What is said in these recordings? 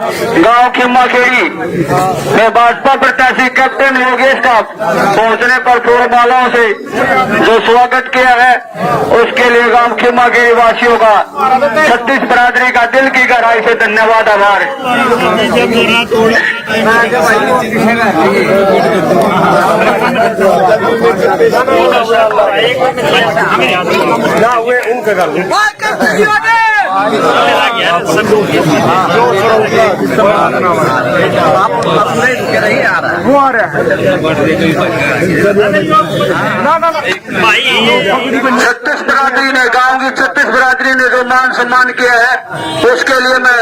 गांव खिम्माखेड़ी में भाजपा प्रत्याशी कैप्टन योगेश का पहुंचने पर फूल मालाओं से जो स्वागत किया है उसके लिए गांव खिम्माखेड़ी वासियों का 36 बरादरी का दिल की गहराई से धन्यवाद, आभार। छत्तीस बरादरी ने, गांव की 36 बरादरी ने जो मान सम्मान किया है उसके लिए मैं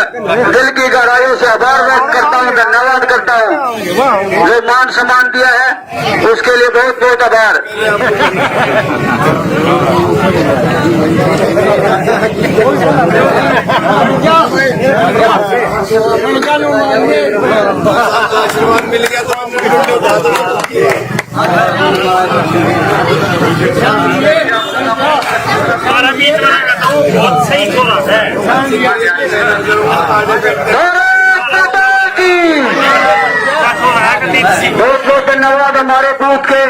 दिल की गहराइयों से आभार व्यक्त करता हूँ, धन्यवाद करता हूँ। जो मान सम्मान दिया है उसके लिए बहुत बहुत आभार। आशीर्वाद मिल गया तो बहुत सही बोला है। बहुत बहुत धन्यवाद हमारे बूथ के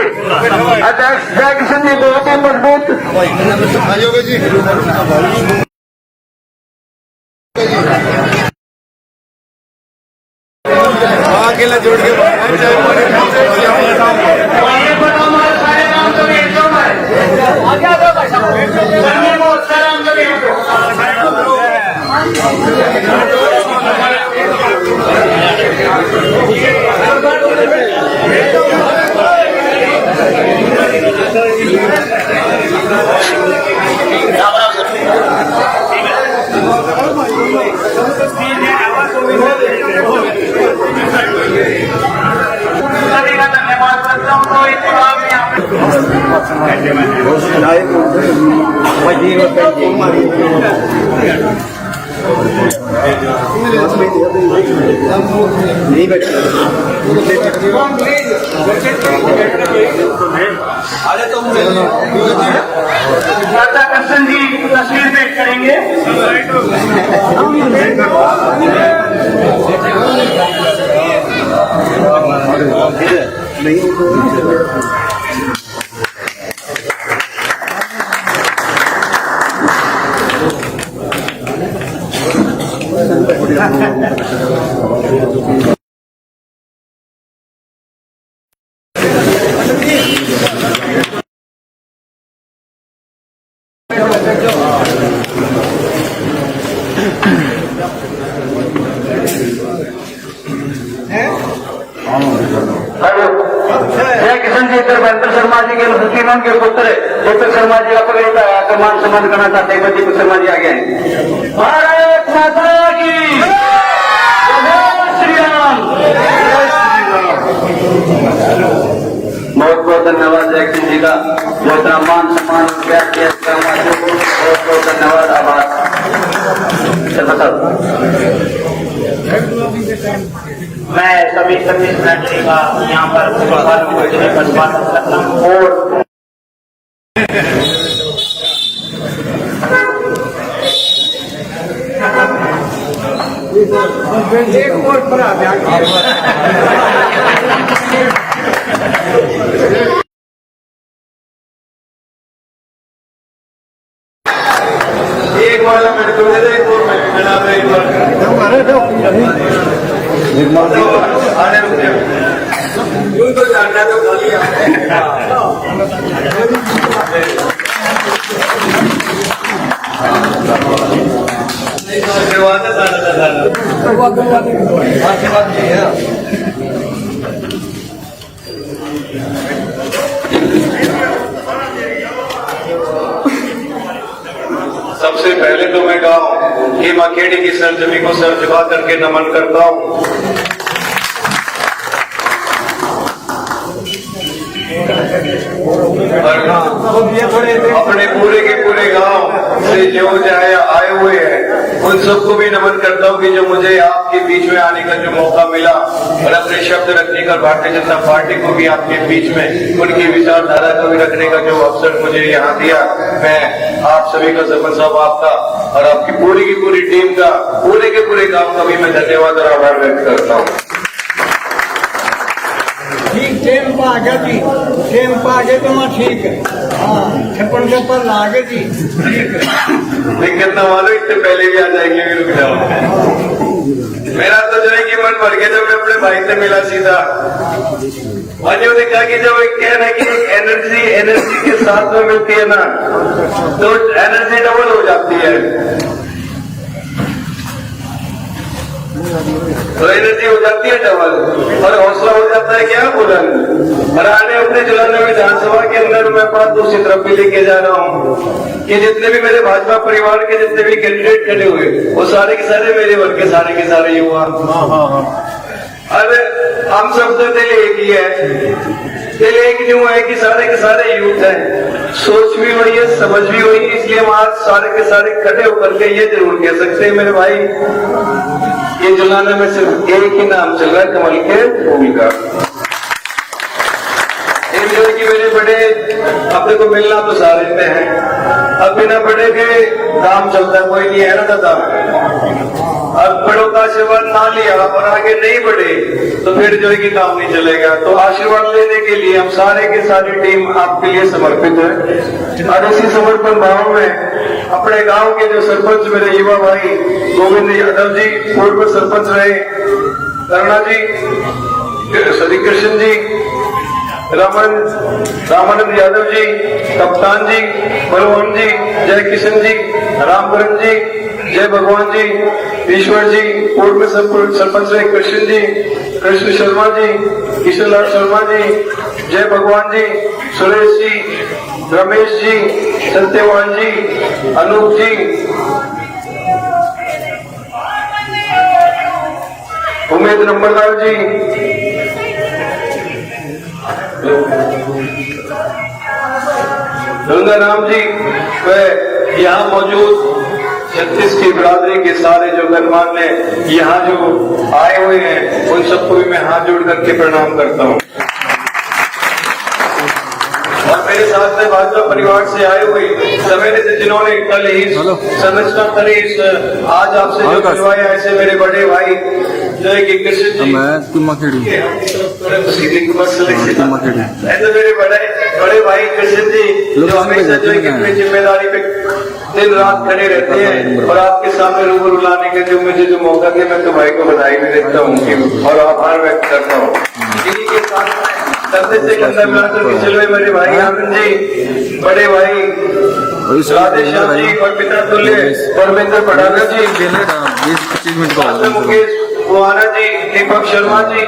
अध्यक्ष जय किशन जी, बहुत ही मजबूत। अकेला जोड़ के नहीं बैठे राजा कृष्ण जी तस्वीर पेश करेंगे। जय किशन जी धर्मेंद्र शर्मा जी के सुशीलन के पुत्र दीपक शर्मा जी का पकड़ मान सम्मान करना चाहते हैं। दीपक शर्मा जी आगे हैं। भारत माता की श्री राम। बहुत बहुत धन्यवाद जय किशन जी का, जो इतना मान सम्मान बहुत बहुत धन्यवाद, आभार। मैं सभी सेक्रेटरी का यहाँ पर स्वागत करता हूँ और एक और बड़ा एक वाला मैंने तो दे एक और मैंने एक बार आने रुके यूं तो जानना तो खाली सबसे पहले तो मैं गाँव खिम्माखेड़ी की सरजमी को सर झुका करके नमन करता हूँ। अपने पूरे के पूरे गांव से जो आए हुए हैं उन सबको भी नमन करता हूँ कि जो मुझे आपके बीच में आने का जो मौका मिला और अपने शब्द रखने का भारतीय जनता पार्टी को भी आपके बीच में उनकी विचारधारा को भी रखने का जो अवसर मुझे यहाँ दिया, मैं आप सभी का सरपंच साहब आपका और आपकी पूरी की पूरी टीम का पूरे के पूरे गांव का भी मैं धन्यवाद और आभार व्यक्त करता हूँ। ठीक टेम पा गया जी, टेम पा गए तो वहाँ ठीक है। हाँ, छप्पन छप्पन लागे जी, ठीक है। दिक्कत ना मानो, इससे पहले भी आ जाएंगे, भी रुक जाओ। मेरा तो जो है कि मन भर गया जब मैं अपने भाई से मिला सीधा। और जो देखा कि जब एक कह रहा है कि एनर्जी के साथ में मिलती है ना तो एनर्जी डबल हो जाती है, तो एनर्जी हो जाती है डबल और हौसला हो जाता है क्या बुलंद। और आने अपने जुलाना विधानसभा के अंदर मैं बात दूसरी तरफ भी लेके जा रहा हूँ कि जितने भी मेरे भाजपा परिवार के जितने भी कैंडिडेट खड़े हुए वो सारे के सारे मेरे वर्ग के सारे युवा। अरे हम सब तो दिल एक ही है, दिल एक न्यू है कि सारे के सारे यूथ हैं, सोच भी वही है, समझ भी वही है। इसलिए हम आज सारे के सारे खड़े होकर के ये जरूर कह सकते हैं मेरे भाई, ये जुलाने में सिर्फ एक ही नाम चल रहा है, कमल के फूल का। एक जो कि मेरे बड़े अपने को मिलना तो सारे में है, अब बिना बड़े के काम चलता कोई नहीं है ना दादा। अब बड़ों का आशीर्वाद ना लिया और आगे नहीं बढ़े तो फिर जो है कि काम नहीं चलेगा। तो आशीर्वाद लेने के लिए हम सारे के सारी टीम आपके लिए समर्पित है। और इसी समर्पण भाव में अपने गांव के जो सरपंच मेरे युवा भाई गोविंद यादव जी, पूर्व सरपंच रहे करुणा जी, श्री कृष्ण जी, रामानंद यादव जी, कप्तान जी, बलवान जी, जय किशन जी, रामकरण जी, जय भगवान जी, ईश्वर जी, पूर्व सरपंच रहे कृष्ण जी, कृष्ण शर्मा जी, किशन लाल शर्मा जी, जय भगवान जी, सुरेश जी, रमेश जी, सत्यवान जी, अनूप जी, उमेद नंबरदार जी, गंगाराम जी, वह यहाँ मौजूद छत्तीस की बिरादरी के सारे जो गणमान्य यहाँ जो आए हुए हैं उन सबको भी मैं हाथ जोड़ करके प्रणाम करता हूँ। और मेरे साथ में भाजपा परिवार से आए हुए सवेरे से जिन्होंने कल ही संरचना करी, आज आपसे जो मिलवाया ऐसे मेरे बड़े भाई जो है कि कृष्ण जी, ऐसे मेरे बड़े भाई कृष्ण जी जो हमेशा जो है कि अपनी जिम्मेदारी पे दिन रात खड़े रहते हैं और आपके सामने रूबरू लाने के जो मुझे जो मौका दिया मैं तो भाई को बधाई भी देता हूँ और आभार व्यक्त करता हूँ। इन्हीं के साथ कंधे से कंधा मिलाकर के चले मेरे भाई आनंद जी, बड़े भाई राधेश्याम जी और पिता तुल्य परमेंद्र पढ़ाना जी, मुकेश बुआना जी, दीपक शर्मा जी,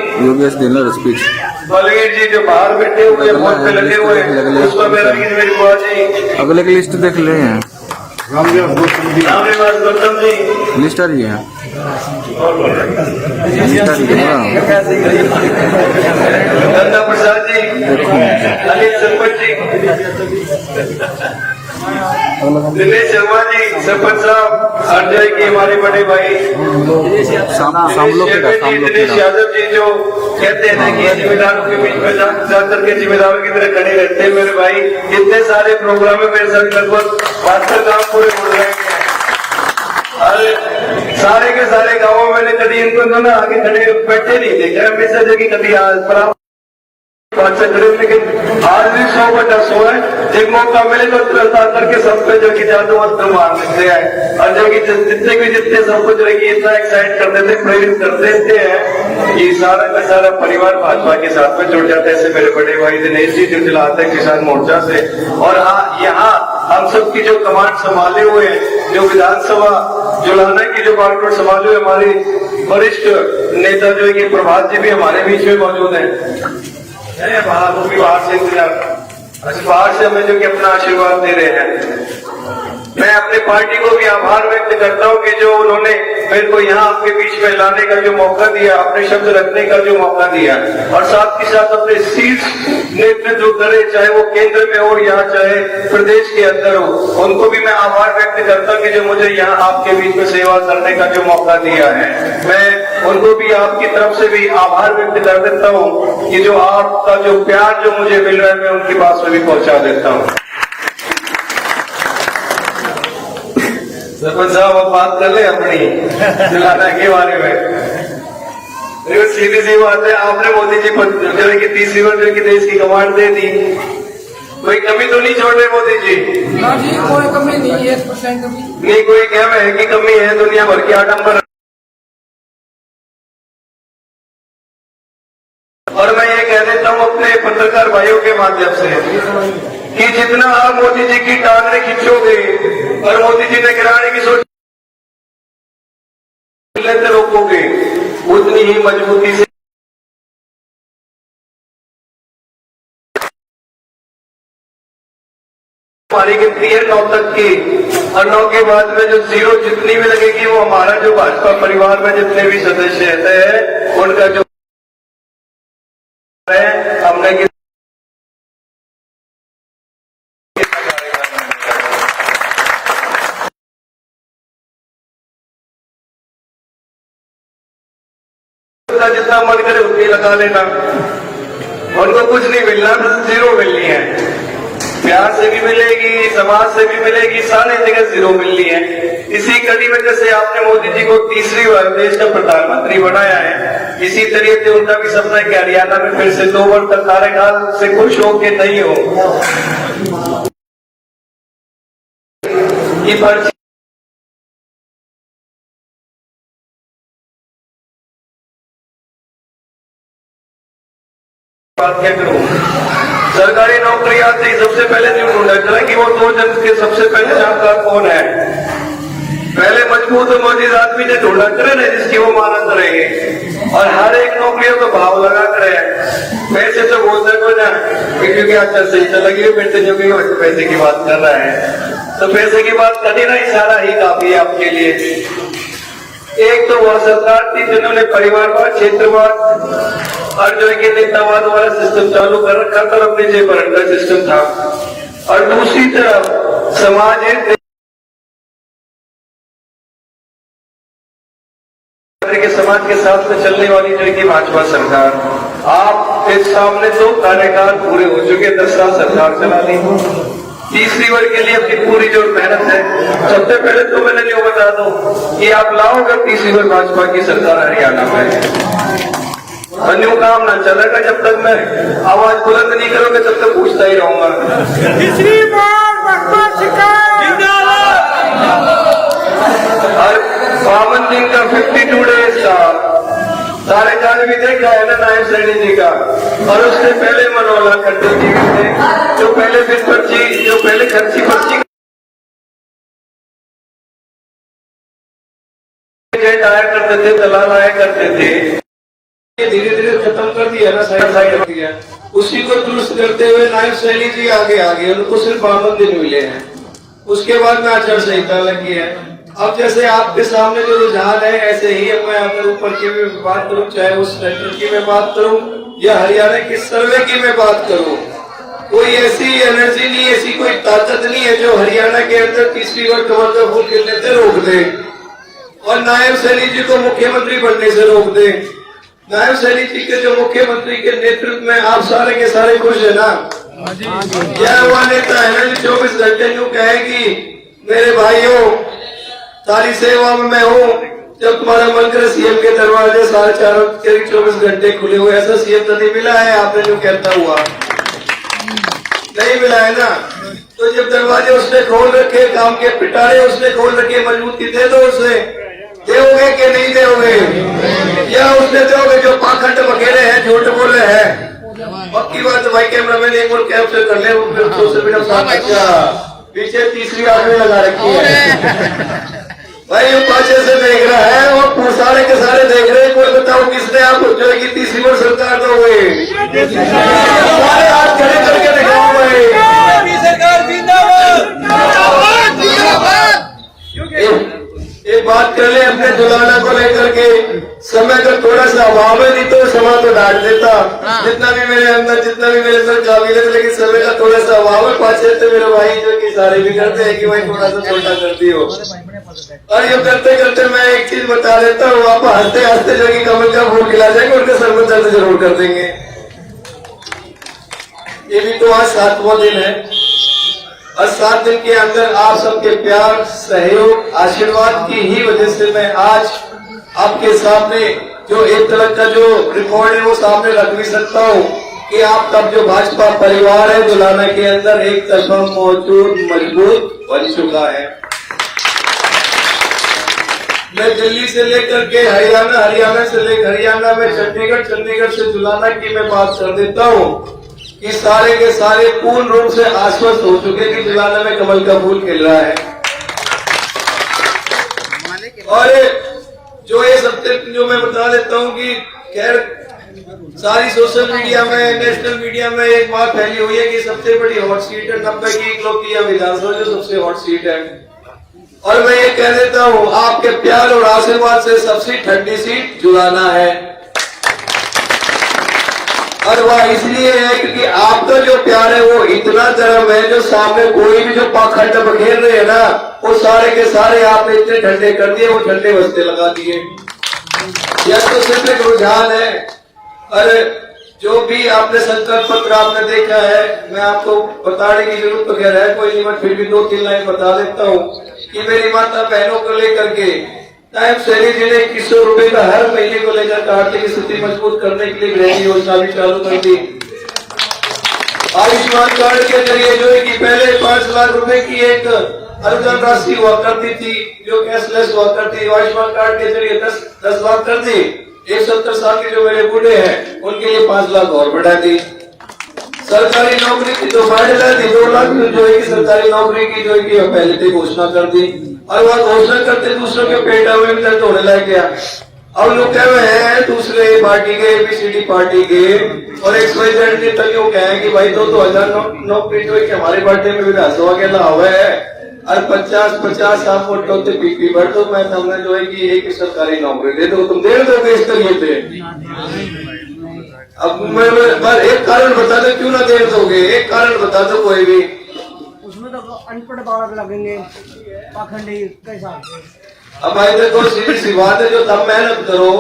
बलवीर जी जो बाहर बैठे हुए फोन पे लगे हुए उसको मेरी बुआ जी, अगले की लिस्ट देख ले हैं, गौतम जी, लिस्ट आ रही है, गंगा प्रसाद जी, अनिल सरपंच जी, दिनेश शर्मा जी सरपंच साहब, और जो है कि हमारे बड़े भाई दिनेश यादव जी जो कहते हैं कि जिम्मेदारों के बीच में जाकर के जिम्मेदारों की तरह खड़े रहते हैं मेरे भाई। इतने सारे प्रोग्राम में मेरे साथ लगभग 72 गाँव पूरे हो रहे हैं और सारे के सारे गाँवों में मैंने कभी इनको ना आगे खड़े बैठे नहीं देखे, हमेशा जगह कभी आज खड़े, लेकिन आज भी 100/100 है। एक मौका मिले तो तुरंत करके सब पे जो कि जादू वस्त्र मार लेते हैं और जो कि जितने सबको जो है कि इतना एक्साइट कर देते, प्रेरित कर देते हैं कि सारा का सारा परिवार भाजपा के साथ में जुड़ जाता है। ऐसे मेरे बड़े भाई दिनेश जी जो चलाते हैं किसान मोर्चा से, और हाँ यहाँ हम सबकी जो कमांड संभाले हुए जो विधानसभा जुलाना की जो बागडोर संभाले हुए हमारे वरिष्ठ नेता जो है कि प्रभात जी भी हमारे बीच में मौजूद है। बाहर से इंतजार, बाहर से हमें जो कि अपना आशीर्वाद दे रहे हैं। मैं अपनी पार्टी को भी आभार व्यक्त करता हूं कि जो उन्होंने मेरे को यहाँ आपके बीच में लाने का जो मौका दिया, अपने शब्द रखने का जो मौका दिया, और साथ के साथ अपने शीर्ष नेतृत्व करे, चाहे वो केंद्र में हो या चाहे प्रदेश के अंदर हो, उनको भी मैं आभार व्यक्त करता हूं कि जो मुझे यहाँ आपके बीच में सेवा करने का जो मौका दिया है। मैं उनको भी आपकी तरफ से भी आभार व्यक्त कर देता हूँ कि जो आपका जो प्यार जो मुझे मिल रहा है, मैं उनकी बात में भी पहुंचा देता हूँ। सरपंच साहब अब बात कर ले अपनी दिलाना के बारे में। सीधी सी बात है, आपने मोदी जी को जो कि 30 वर्ष की देश की कमांड दे दी, कोई कमी तो नहीं छोड़ रहे मोदी जी? ना जी, कोई कमी नहीं है, 1% कमी नहीं, कोई कहम है कि कमी है, दुनिया भर की आडम्बर। और मैं ये कह देता हूँ अपने पत्रकार भाइयों के माध्यम से कि जितना आप मोदी जी की टांगें खींचोगे और मोदी जी ने गिराने की सोच लेते रोकोगे, उतनी ही मजबूती से हमारी गिनती है 9 तक की, और 9 के बाद में जो 0 जितनी भी लगेगी वो हमारा जो भाजपा परिवार में जितने भी सदस्य हैं उनका जो है हमने जितना मन करे उतनी लगा लेना, उनको कुछ नहीं मिलना, 0 मिलनी है। प्यार से भी मिलेगी, समाज से भी मिलेगी, सारी जगह 0 मिलनी है। इसी कड़ी वजह से आपने मोदी जी को तीसरी बार देश का प्रधानमंत्री बनाया है। इसी तरीके से उनका भी सपना है कि हरियाणा में फिर से 2 वर्ष तक कार्यकाल से खुश हो के नहीं हो ये पर्ची बात क्या करूं। सरकारी नौकरी आते ही सबसे पहले जो ढूंढा चला कि वो 2 जन के सबसे पहले जानकार कौन है। पहले मजबूत और मौजूद आदमी ने ढूंढा करे ना जिसकी वो मानत रहे, और हर एक नौकरियों को भाव लगा करे। पैसे तो बोल सको ना, क्योंकि अच्छा सही चला गया पैसे जो भी पैसे की बात कर रहा है, तो पैसे की बात करनी ना, इशारा ही काफी है आपके लिए। एक तो वह सरकार थी जिन्होंने परिवारवाद, क्षेत्रवाद और जो है नेतावाद वाला सिस्टम चालू कर रखा था, अपने जयभरण का सिस्टम था, और दूसरी तरफ समाज के समाज के साथ में चलने वाली जो है भाजपा सरकार। आप इस सामने 2 कार्यकाल पूरे हो चुके, 10 साल सरकार चला ली, तीसरी बार के लिए अपनी पूरी जो मेहनत है। सबसे पहले तो मैंने जो बता दूं कि आप लाओगे तीसरी बार भाजपा की सरकार हरियाणा में, अन्य काम ना चलेगा। जब तक मैं आवाज बुलंद नहीं करोगे तब तक पूछता ही रहूंगा। तीसरी बार भाजपा सरकार जिंदाबाद। और 52 दिन का 52 डेज का सारे काल भी देखा है ना नायब सैनी जी का, और उससे पहले मनोहर लाल खट्टर जी थे, जो पहले फिर पर्ची, जो पहले खर्ची पर्ची आया करते थे, दलाल आया करते थे, धीरे धीरे खत्म कर दिया ना, साइड कर दिया। उसी को दुरुस्त करते हुए नायब सैनी जी आगे आ गए, उनको सिर्फ 52 दिन मिले हैं। उसके बाद में आचार संहिता लगी है। अब जैसे आपके सामने जो रुझान है, ऐसे ही मैं अगर ऊपर की भी बात करूं, चाहे उस सेंटर की मैं बात करूं या हरियाणा के सर्वे की मैं बात करूं, कोई ऐसी एनर्जी नहीं, ऐसी कोई ताकत नहीं है जो हरियाणा के अंदर तीसरी बार कमल का फूल खिलने से रोक दे और नायब सैनी जी को मुख्यमंत्री बनने से रोक दे। नायब सैनी जी के जो मुख्यमंत्री के नेतृत्व में आप सारे के सारे खुश है ना। यह हुआ नेता है ना जो 24 घंटे यूं कहे कि मेरे भाइयों सारी सेवा में मैं हूँ, जब तुम्हारा मन करे सीएम के दरवाजे 4.5 करीब 24 घंटे खुले हुए, ऐसा सीएम तो नहीं मिला है आपने जो कहता हुआ, नहीं मिला है ना। तो जब दरवाजे उसने खोल रखे, काम के पिटारे उसने खोल रखे, मजबूती दे दो उसे, दोगे कि नहीं दोगे, या उसने दोगे जो पाखंड वगैरह है, झूठ बोले हैं। पक्की बात भाई, कैमरा मैन एक और कैप्चर कर ले, वो सोशल मीडिया पीछे तीसरी आदमी लगा रखी है भाई, वो पाछे से देख रहा है, वो सारे के सारे देख रहे हैं। कोई बताओ किसने आप जो है कि तीसरी बार सरकार दोगे, सारे हाथ खड़े करके दिखाओ भाई, सरकार जिंदाबाद। समय का थोड़ा सा अभाव है, नहीं तो समय तो डांट देता जितना भी मेरे अंदर काबिलियत, लेकिन समय का थोड़ा सा अभाव है। पाछे तो मेरे भाई जो कि सारे भी करते हैं कि भाई थोड़ा सा छोटा करती हो, और ये करते करते मैं एक चीज बता देता हूँ, आप हंसते हंसते जो कि कमल का फूल खिला जाएंगे, उनके सर में दर्द जरूर कर देंगे। ये भी तो आज 7वां दिन है, और 7 दिन के अंदर आप सबके प्यार, सहयोग, आशीर्वाद की ही वजह से मैं आज आपके सामने जो एक तरह का जो रिकॉर्ड है वो सामने रख भी सकता हूँ कि आप तब जो भाजपा परिवार है दुलाना के अंदर एक तरफा मौजूद मजबूत बन चुका है। मैं दिल्ली से लेकर के हरियाणा, हरियाणा से लेकर हरियाणा में चंडीगढ़, चंडीगढ़ से दुलाना की मैं बात कर देता हूँ कि सारे के सारे पूर्ण रूप से आश्वस्त हो चुके कि दुलाना में कमल का फूल खिल रहा है। और जो ये सत्य जो मैं बता देता हूँ कि खैर सारी सोशल मीडिया में, नेशनल मीडिया में एक बात फैली हुई है कि सबसे बड़ी हॉट सीट है 90 की इकलौती विधानसभा जो सबसे हॉट सीट है, और मैं ये कह देता हूँ आपके प्यार और आशीर्वाद से सबसे ठंडी सीट दुलाना है। और वह इसलिए है क्योंकि आपका जो प्यार है वो इतना गर्म है, जो सामने कोई भी जो पाखंड बखेर रहे हैं ना, वो सारे के सारे आपने इतने ठंडे कर दिए, वो ठंडे बस्ते लगा दिए। यह तो सिर्फ एक रुझान है। अरे जो भी आपने संकल्प पत्र आपने देखा है, मैं आपको बताने की जरूरत तो खैर है कोई नहीं, मैं फिर भी 2-3 लाइन बता देता हूँ कि मेरी माता बहनों को लेकर के टाइम शैली जी ने 2100 रुपए का हर महीने को लेकर आर्थिक स्थिति मजबूत करने के लिए गृह योजना भी चालू कर दी। आयुष्मान कार्ड के जरिए जो है कि पहले 5 लाख रुपए की एक अनुदान राशि हुआ करती थी जो कैशलेस हुआ करती, आयुष्मान कार्ड के जरिए 10 लाख कर दी। 170 साल के जो मेरे बूढ़े हैं उनके लिए 5 लाख और बढ़ा दी। सरकारी नौकरी की तो बढ़ा दी, 2 लाख जो है कि सरकारी नौकरी की जो है कि पहले से घोषणा कर दी, और वह घोषणा करते दूसरों के पेटा में भी दर्द होने लग गया। अब लोग कह रहे हैं दूसरे पार्टी के, ABCD पार्टी के और XYZ के तक यूँ कहें कि भाई 2-2000 नौकरी जो है कि हमारे पार्टी में विधानसभा के अलावा है, और 50 आप वोटों से पीपी बढ़ तो मैं हमने जो है कि एक सरकारी नौकरी दे दो, तुम दे दोगे इस तरीके से। अब मैं बस एक कारण बता दो क्यों ना दे दोगे, एक कारण बता दो कोई भी। उसमें तो अनपढ़ बालक लगेंगे पाखंडी कैसा। अब भाई देखो सीधी सी बात है, जो तब मेहनत करो,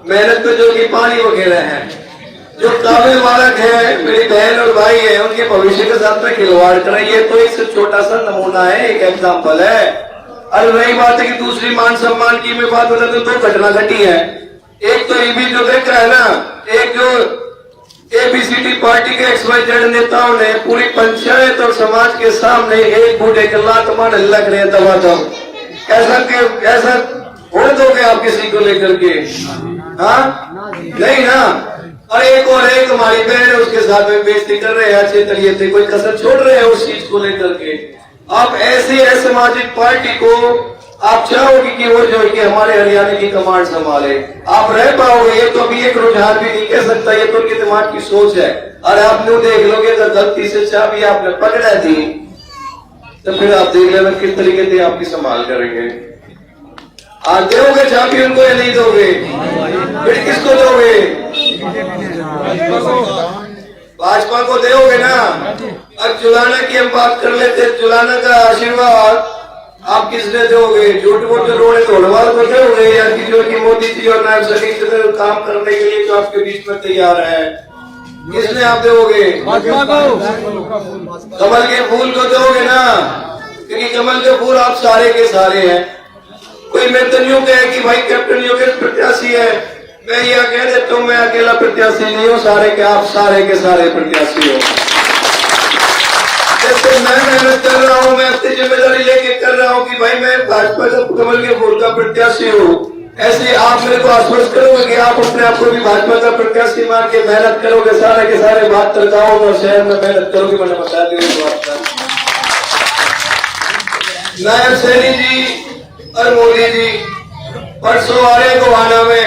मेहनत में जो कि पानी वगैरह है, जो काबिल बालक है, मेरी बहन और भाई है, उनके भविष्य के साथ में खिलवाड़ कराइए तो एक छोटा सा नमूना है, एक एग्जाम्पल है। और वही बात है कि दूसरी मान सम्मान की मैं बात बता दूं, 2 घटना घटी है। एक तो ये भी जो देखा है ना, एक जो ABCD पार्टी के XYZ नेताओं ने पूरी पंचायत और समाज के सामने एक बूढ़े के लात मार लग रहे दबा दो, ऐसा होने दोगे आप किसी को लेकर के? हाँ नहीं ना। और एक हमारी बहन है उसके साथ में बेइज्जती कर रहे हैं अच्छे तरीके से, कोई कसर छोड़ रहे हैं उस चीज को लेकर के। आप ऐसी असामाजिक पार्टी को आप चाहोगे कि वो जो है कि हमारे हरियाणा की कमांड संभाले, आप रह पाओगे? ये तो अभी एक रुझान भी नहीं कह सकता, ये तो उनके दिमाग की सोच है। और आप न्यू देख लोगे अगर गलती से चाबी आपने पकड़ा दी तो फिर आप देख लेना किस तरीके से आपकी संभाल करेंगे। आप दोगे चाबी उनको या नहीं दोगे? फिर किसको दोगे? भाजपा को दोगे ना। अब जुलाना की हम बात कर लेते, जुलाना का आशीर्वाद आप किसने दोगे? झूठ बोल के रोड़े तोड़वाल को दोगे या कि जो कि मोदी जी और नायब सलीम से काम करने के लिए जो आपके बीच में तैयार है, किसने आप दोगे? कमल के फूल को दोगे ना, क्योंकि कमल के फूल आप सारे के सारे हैं। कोई मैं तो यूँ कहे कि भाई कैप्टन योगेश प्रत्याशी है, मैं यह कह देता हूँ मैं अकेला प्रत्याशी नहीं हूँ, सारे के आप सारे के सारे प्रत्याशी हो। जैसे मैं मेहनत कर रहा हूँ, मैं अपनी जिम्मेदारी लेके कर रहा हूँ कि भाई मैं भाजपा का कमल के फूल का प्रत्याशी हूँ, ऐसे आप मेरे को आश्वस्त करोगे कि आप अपने आप को भी भाजपा का प्रत्याशी मान के मेहनत करोगे, सारे के सारे 72 गाँव और शहर में मेहनत करोगे। मैंने बता दी बात का। नायब सैनी जी और मोदी जी परसों आ रहे गोहाना में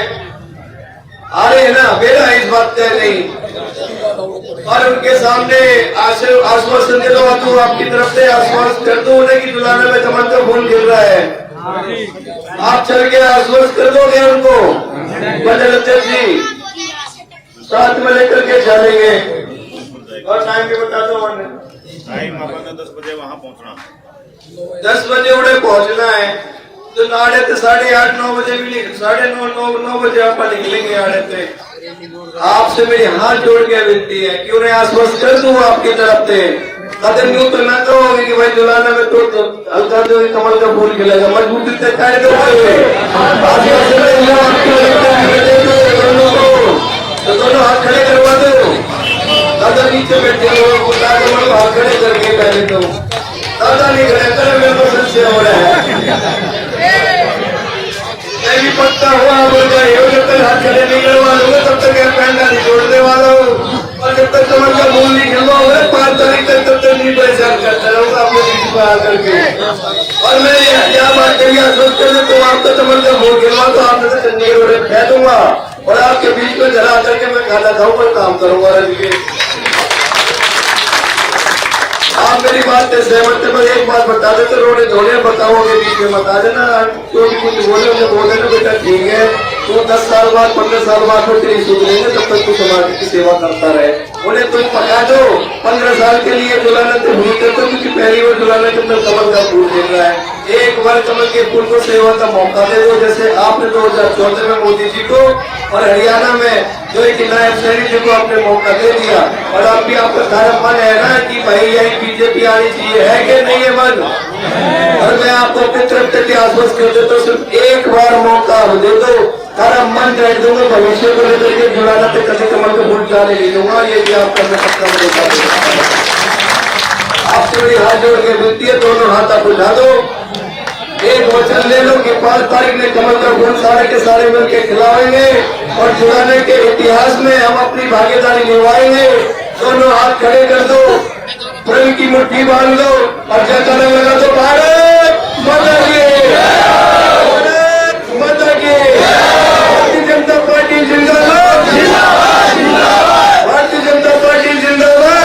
आ रहे हैं ना, मेरा इस बात तय नहीं, और उनके सामने आश्वासन दे दो तो आपकी तरफ से आश्वासन कर दो उन्हें कि जुलाना में कमल का फूल खिल रहा है। आप चल के आश्वस्त कर दोगे उनको? मंडल अध्यक्ष जी साथ में लेकर के चलेंगे। और टाइम भी बता दो मैंने। टाइम अपन 10 बजे वहाँ पहुँचना। 10 बजे उन्हें पहुंचना है तो नाड़े तो 8:30 9 बजे भी 9:30 बजे आप निकलेंगे आड़े से। आपसे मेरी हाथ जोड़ के विनती है कि उन्हें आश्वस्त कर दूं आपकी तरफ से। कदम यूं तो ना कहोगे कि भाई जुलाना में तो हल्का जो कमल का फूल खिलेगा, मजबूती से काट दोगे। तो दोनों हाथ खड़े करवा दो। दादा नीचे बैठे हो हाथ खड़े करके पहले तो दादा नहीं खड़े करे, मेरे को संशय हो रहा है। मैं भी पक्का हुआ बोल गए जब तक हाथ खड़े नहीं करवा लूंगा तब तक पैंडा नहीं जोड़ने वाला हूँ। और जब तक कमर का मूल नहीं खिलवाऊंगा 5 तारीख तक तब तक नहीं परेशान करता रहूंगा आपके बीच में आकर के। और मैं क्या बात करिए आश्वस्त कर दे तो आपका कमर का मूल खिलवा तो आपने तो चंडीगढ़ कह दूंगा और आपके बीच में जरा करके मैं खाना खाऊंगा और काम करूंगा। आप मेरी बात से सहमत है, बस एक बात बता देते रोने धोने बताओगे बीच में बता देना। जो भी कुछ बोले उन्हें बोल देना बेटा ठीक है तो 10 साल बाद 15 साल बाद में तेरी सुध लेंगे तब तक तू समाज की सेवा करता रहे। उन्हें तुम पका दो 15 साल के लिए जुलाना तो भूल करते क्योंकि पहली बार जुलाना के अंदर कमल का फूल देख रहा है। एक बार कमल के फूल को सेवा का मौका दे दो जैसे आपने 2014 में मोदी जी को और हरियाणा में जो एक नायब सैनी जी को आपने मौका दे दिया। और अब भी आपका सारा मन है ना कि भाई यही बीजेपी आनी चाहिए, है कि नहीं है मन? और मैं आपको अपनी तरफ से आश्वस्त कर देता हूँ सिर्फ एक बार मौका दे दो, सारा मन बैठ दूंगा भविष्य को लेकर के जुलाना पे कभी कमल को भूल जाने नहीं दूंगा। ये भी आप करने सकता हूँ। आपसे मेरी हाथ जोड़ के विनती है दोनों हाथ आप उठा दो, एक वचन ले लो कि 5 तारीख में कमल का फूल सारे के सारे मिलकर खिलाएंगे और जुलाने के इतिहास में हम अपनी भागीदारी निभाएंगे। दोनों हाथ खड़े कर दो, प्रेम की मुट्ठी बांध लो और जैसा लगा तो भारत माता की माता की। भारतीय जनता पार्टी जिंदाबाद, भारतीय जनता पार्टी जिंदाबाद।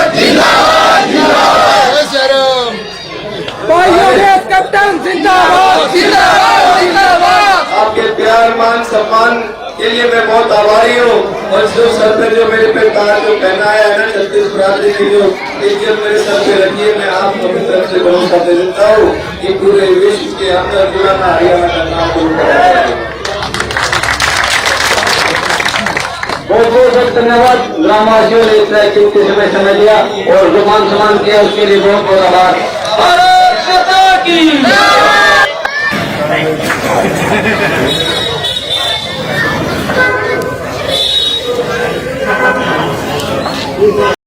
कैप्टन जिंदाबाद जिंदाबाद जिंदाबाद। आपके प्यार मान सम्मान के लिए मैं बहुत आभारी हूँ। और जो सर पे जो मेरे पे ताज जो पहनाया है ना 36 बरादरी की जो इज्जत मेरे सर पे रखी है, मैं आपको अपनी तरफ से भरोसा दे देता हूँ कि पूरे विश्व के अंदर जुलाना हरियाणा का नाम बहुत बहुत धन्यवाद ग्रामवासियों ने इतना कीमती समय दिया और जो मान सम्मान किया उसके लिए बहुत बहुत आभार। भारत माता की